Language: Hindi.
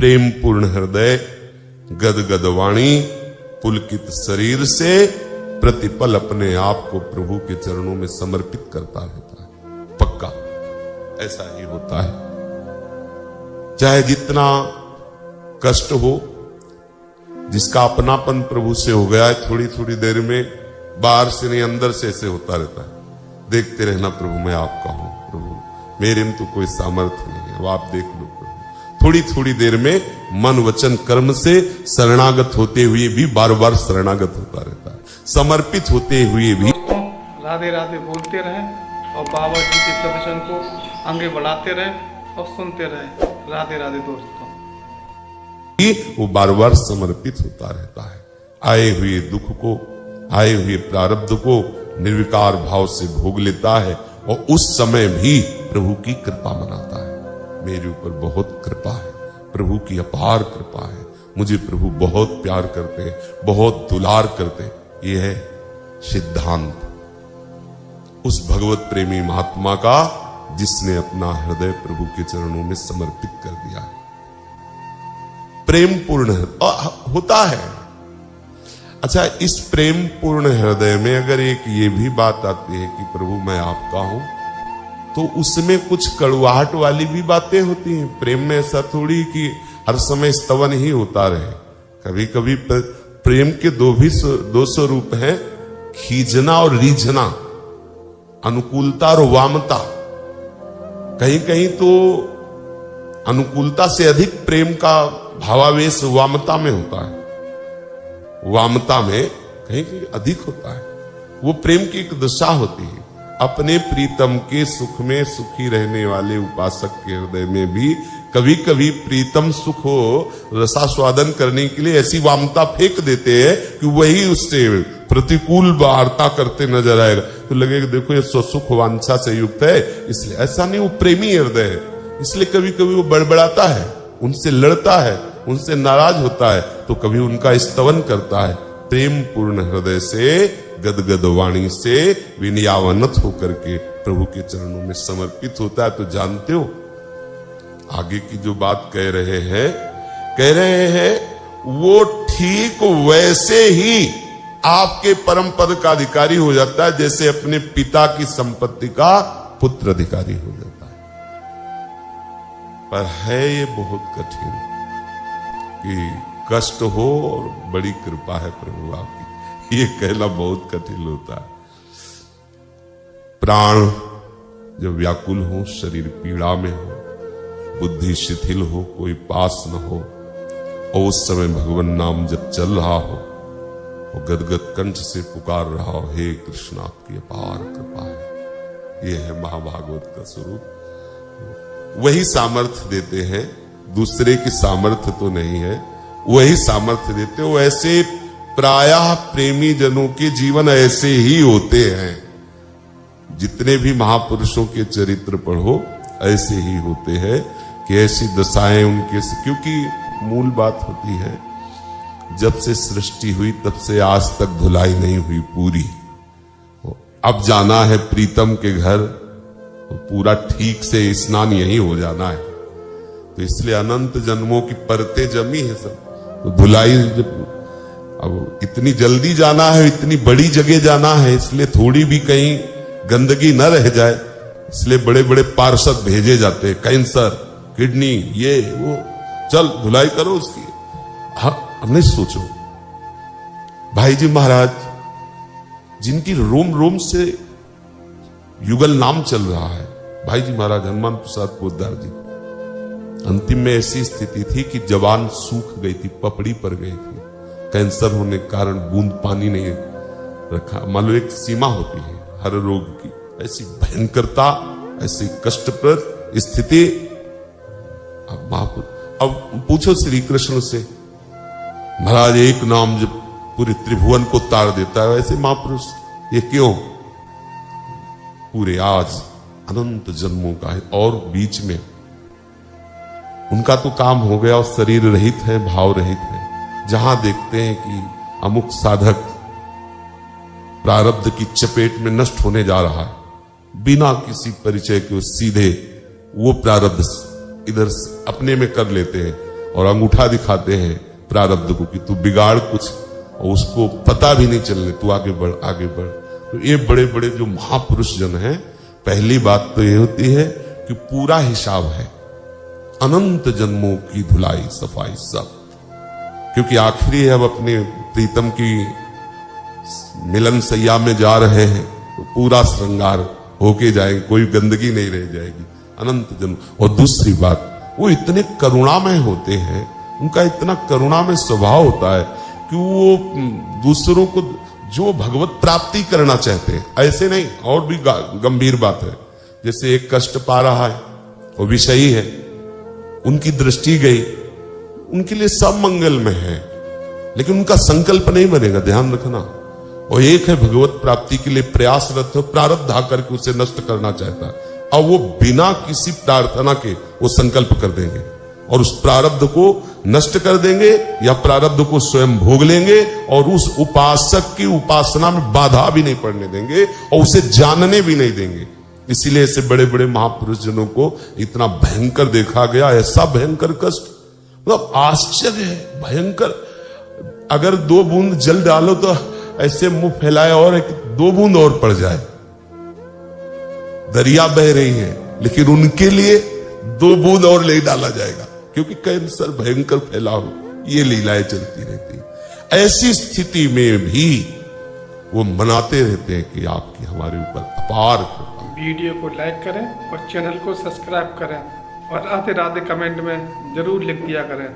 प्रेम पूर्ण हृदय, गदगद वाणी, पुलकित शरीर से प्रतिपल अपने आप को प्रभु के चरणों में समर्पित करता रहता है। पक्का ऐसा ही होता है। चाहे जितना कष्ट हो, जिसका अपनापन प्रभु से हो गया है, थोड़ी थोड़ी देर में बाहर से नहीं अंदर से ऐसे होता रहता है। देखते रहना, प्रभु मैं आपका हूं, प्रभु मेरे में तो कोई सामर्थ्य नहीं है, वो आप देख लो प्रभु। थोड़ी थोड़ी देर में मन वचन कर्म से शरणागत होते हुए भी बार बार शरणागत होता रहता है, समर्पित होते हुए भी। राधे राधे बोलते रहें और बाबा जी के प्रवचन को आगे बढ़ाते रहें और सुनते रहें। राधे राधे दोस्तों। वो बार बार समर्पित होता रहता है। आए हुए दुख को, आए हुए प्रारब्ध को निर्विकार भाव से भोग लेता है और उस समय भी प्रभु की कृपा मनाता है। मेरे ऊपर बहुत कृपा है, प्रभु की अपार कृपा है, मुझे प्रभु बहुत प्यार करते हैं, बहुत दुलार करते हैं। यह है सिद्धांत उस भगवत प्रेमी महात्मा का जिसने अपना हृदय प्रभु के चरणों में समर्पित कर दिया है। प्रेम पूर्ण होता है। अच्छा, इस प्रेम पूर्ण हृदय में अगर एक ये भी बात आती है कि प्रभु मैं आपका हूं, तो उसमें कुछ कड़वाहट वाली भी बातें होती हैं। प्रेम में ऐसा थोड़ी कि हर समय स्तवन ही होता रहे। कभी कभी प्रेम के दो स्वरूप हैं, खींचना और रीझना, अनुकूलता और वामता। कहीं कहीं तो अनुकूलता से अधिक प्रेम का भावावेश वामता में होता है। वामता में कहीं कहीं अधिक होता है। वो प्रेम की एक दशा होती है। अपने प्रीतम के सुख में सुखी रहने वाले उपासक के हृदय में भी कभी कभी प्रीतम सुख हो रसास्वादन करने के लिए ऐसी वामता फेंक देते हैं कि वही उससे प्रतिकूल वार्ता करते नजर आएगा, तो लगेगा देखो ये स्वसुख वांछा से युक्त है। इसलिए ऐसा नहीं, वो प्रेमी हृदय है। इसलिए कभी कभी वो बड़बड़ाता है, उनसे लड़ता है, उनसे नाराज होता है, तो कभी उनका स्तवन करता है। प्रेम पूर्ण हृदय से, गदगद वाणी से विनयावनत होकर के प्रभु के चरणों में समर्पित होता है। तो जानते हो आगे की जो बात कह रहे हैं वो ठीक वैसे ही आपके परम पद का अधिकारी हो जाता है जैसे अपने पिता की संपत्ति का पुत्र अधिकारी हो जाता है। पर है ये बहुत कठिन कि कष्ट हो और बड़ी कृपा है प्रभु आपकी, ये कहना बहुत कठिन होता है। प्राण जब व्याकुल हो, शरीर पीड़ा में हो, बुद्धि शिथिल हो, कोई पास न हो, और उस समय भगवान नाम जब चल रहा हो और गदगद कंठ से पुकार रहा हो, हे कृष्ण आपकी अपार कृपा है। यह है महाभागवत का स्वरूप। वही सामर्थ्य देते हैं, दूसरे की सामर्थ्य तो नहीं है, वही सामर्थ्य देते हो। ऐसे प्रायः प्रेमी जनों के जीवन ऐसे ही होते हैं। जितने भी महापुरुषों के चरित्र पढ़ो ऐसे ही होते हैं कि ऐसी दशाएं उनके, क्योंकि मूल बात होती है जब से सृष्टि हुई तब से आज तक धुलाई नहीं हुई पूरी। अब जाना है प्रीतम के घर तो पूरा ठीक से स्नान यही हो जाना है। तो इसलिए अनंत जन्मों की परतें जमी है सब, तो धुलाई जब अब इतनी जल्दी जाना है, इतनी बड़ी जगह जाना है, इसलिए थोड़ी भी कहीं गंदगी न रह जाए, इसलिए बड़े बड़े पार्षद भेजे जाते हैं। कैंसर, किडनी, ये वो, चल धुलाई करो उसकी। हाँ, नहीं सोचो भाई जी महाराज जिनकी रोम रोम से युगल नाम चल रहा है, भाई जी महाराज हनुमान प्रसाद पोद्दार जी, अंतिम में ऐसी स्थिति थी कि जवान सूख गई थी, पपड़ी पड़ गई थी। कैंसर होने के कारण बूंद पानी नहीं रखा। मान लो एक सीमा होती है हर रोग की, ऐसी भयंकरता, ऐसी कष्टप्रद स्थिति। अब पूछो श्री कृष्ण से, महाराज एक नाम जब पूरे त्रिभुवन को तार देता है, वैसे महापुरुष ये क्यों? पूरे आज अनंत जन्मों का है और बीच में उनका तो काम हो गया और शरीर रहित है, भाव रहित है। जहां देखते हैं कि अमुक साधक प्रारब्ध की चपेट में नष्ट होने जा रहा है, बिना किसी परिचय के सीधे वो प्रारब्ध इधर अपने में कर लेते हैं। और अंगूठा दिखाते हैं प्रारब्ध को कि तू बिगाड़ कुछ, और उसको पता भी नहीं चलने, तू आगे बढ़ आगे बढ़। तो ये बड़े बड़े जो महापुरुष जन हैं, पहली बात तो ये होती है कि पूरा हिसाब है, अनंत जन्मों की धुलाई सफाई सब, क्योंकि आखिरी अब अपने प्रीतम की मिलन सैया में जा रहे हैं, तो पूरा श्रृंगार होके जाएंगे, कोई गंदगी नहीं रह जाएगी, अनंत जन्म। और दूसरी बात, वो इतने करुणामय होते हैं, उनका इतना करुणामय स्वभाव होता है कि वो दूसरों को जो भगवत प्राप्ति करना चाहते हैं, ऐसे नहीं, और भी गंभीर बात है, जैसे एक कष्ट पा रहा है, वो विषयी है, उनकी दृष्टि गई, उनके लिए सब मंगल में है, लेकिन उनका संकल्प नहीं बनेगा, ध्यान रखना। और एक है भगवत प्राप्ति के लिए प्रयासरत है, प्रारब्ध आकर के उसे नष्ट करना चाहता है, और वो बिना किसी प्रार्थना के वो संकल्प कर देंगे और उस प्रारब्ध को नष्ट कर देंगे, या प्रारब्ध को स्वयं भोग लेंगे, और उस उपासक की उपासना में बाधा भी नहीं पड़ने देंगे, और उसे जानने भी नहीं देंगे। इसीलिए ऐसे बड़े बड़े महापुरुष जनों को इतना भयंकर देखा गया, ऐसा भयंकर कष्ट, मतलब आश्चर्य है, भयंकर। अगर 2 बूंद जल डालो तो ऐसे मुंह फैलाए और 2 बूंद और पड़ जाए, दरिया बह रही है, लेकिन उनके लिए 2 बूंद और ले डाला जाएगा, क्योंकि कैंसर भयंकर फैला हो, ये लीलाएं चलती रहती। ऐसी स्थिति में भी वो मनाते रहते हैं कि आपकी हमारे ऊपर अपार कृपा। वीडियो को लाइक करें और चैनल को सब्सक्राइब करें, और राधे राधे कमेंट में जरूर लिख दिया करें।